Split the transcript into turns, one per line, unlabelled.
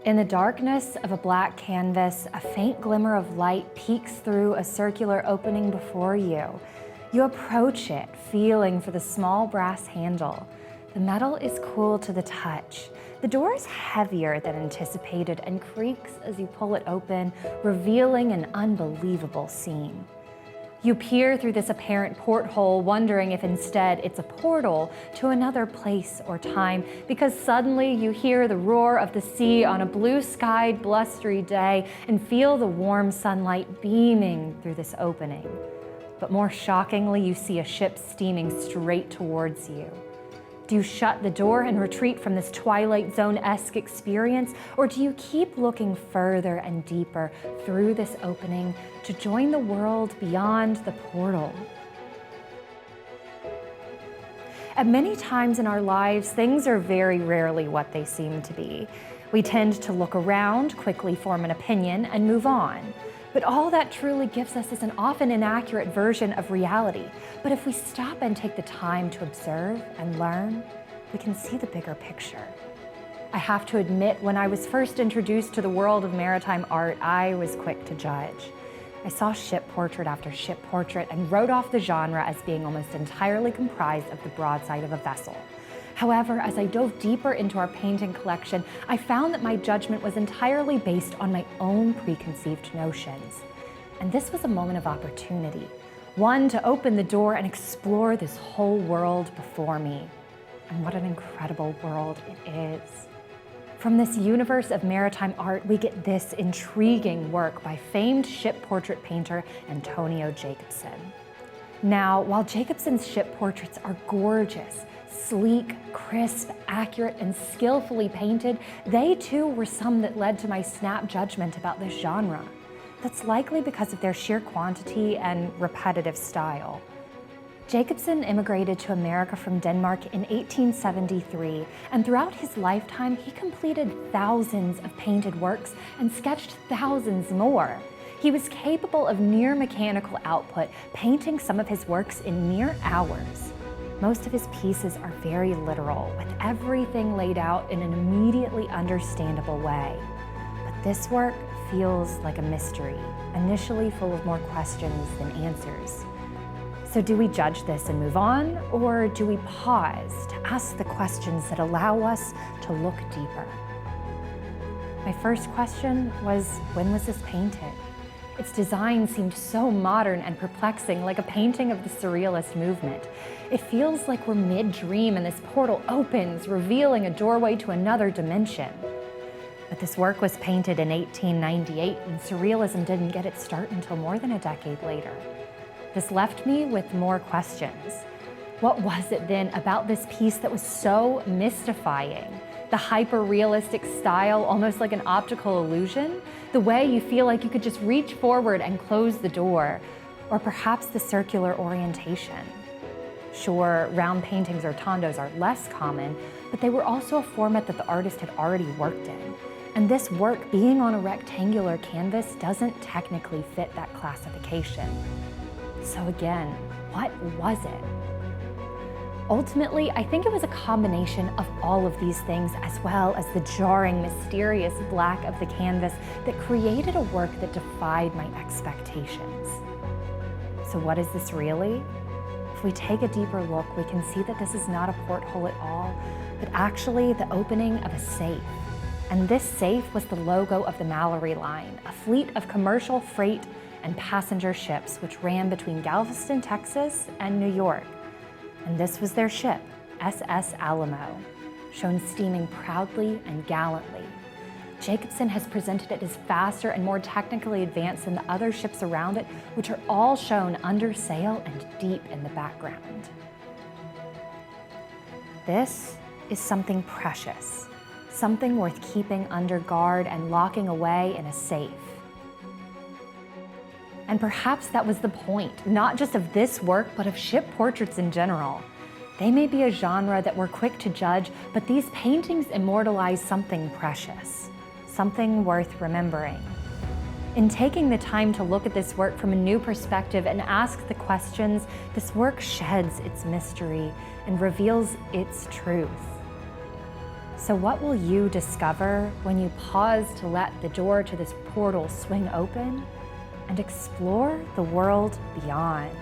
In the darkness of a black canvas, a faint glimmer of light peeks through a circular opening before you. You approach it, feeling for the small brass handle. The metal is cool to the touch. The door is heavier than anticipated and creaks as you pull it open, revealing an unbelievable scene. You peer through this apparent porthole, wondering if instead it's a portal to another place or time, because suddenly you hear the roar of the sea on a blue-skied, blustery day and feel the warm sunlight beaming through this opening. But more shockingly, you see a ship steaming straight towards you. Do you shut the door and retreat from this Twilight Zone-esque experience, or do you keep looking further and deeper through this opening to join the world beyond the portal? At many times in our lives, things are very rarely what they seem to be. We tend to look around, quickly form an opinion, and move on. But all that truly gives us is an often inaccurate version of reality. But if we stop and take the time to observe and learn, we can see the bigger picture. I have to admit, when I was first introduced to the world of maritime art, I was quick to judge. I saw ship portrait after ship portrait and wrote off the genre as being almost entirely comprised of the broadside of a vessel. However, as I dove deeper into our painting collection, I found that my judgment was entirely based on my own preconceived notions. And this was a moment of opportunity, one to open the door and explore this whole world before me. And what an incredible world it is. From this universe of maritime art, we get this intriguing work by famed ship portrait painter Antonio Jacobsen. Now, while Jacobsen's ship portraits are gorgeous, sleek, crisp, accurate, and skillfully painted, they too were some that led to my snap judgment about this genre. That's likely because of their sheer quantity and repetitive style. Jacobsen immigrated to America from Denmark in 1873, and throughout his lifetime, he completed thousands of painted works and sketched thousands more. He was capable of near mechanical output, painting some of his works in mere hours. Most of his pieces are very literal, with everything laid out in an immediately understandable way. But this work feels like a mystery, initially full of more questions than answers. So do we judge this and move on, or do we pause to ask the questions that allow us to look deeper? My first question was, when was this painted? Its design seemed so modern and perplexing, like a painting of the Surrealist movement. It feels like we're mid-dream and this portal opens, revealing a doorway to another dimension. But this work was painted in 1898, and Surrealism didn't get its start until more than a decade later. This left me with more questions. What was it then about this piece that was so mystifying? The hyper-realistic style, almost like an optical illusion? The way you feel like you could just reach forward and close the door? Or perhaps the circular orientation? Sure, round paintings or tondos are less common, but they were also a format that the artist had already worked in. And this work, being on a rectangular canvas, doesn't technically fit that classification. So again, what was it? Ultimately, I think it was a combination of all of these things, as well as the jarring, mysterious black of the canvas that created a work that defied my expectations. So what is this really? If we take a deeper look, we can see that this is not a porthole at all, but actually the opening of a safe. And this safe was the logo of the Mallory Line, a fleet of commercial freight and passenger ships which ran between Galveston, Texas, and New York. And this was their ship, SS Alamo, shown steaming proudly and gallantly. Jacobsen has presented it as faster and more technically advanced than the other ships around it, which are all shown under sail and deep in the background. This is something precious, something worth keeping under guard and locking away in a safe. And perhaps that was the point, not just of this work, but of ship portraits in general. They may be a genre that we're quick to judge, but these paintings immortalize something precious, something worth remembering. In taking the time to look at this work from a new perspective and ask the questions, this work sheds its mystery and reveals its truth. So what will you discover when you pause to let the door to this portal swing open and explore the world beyond?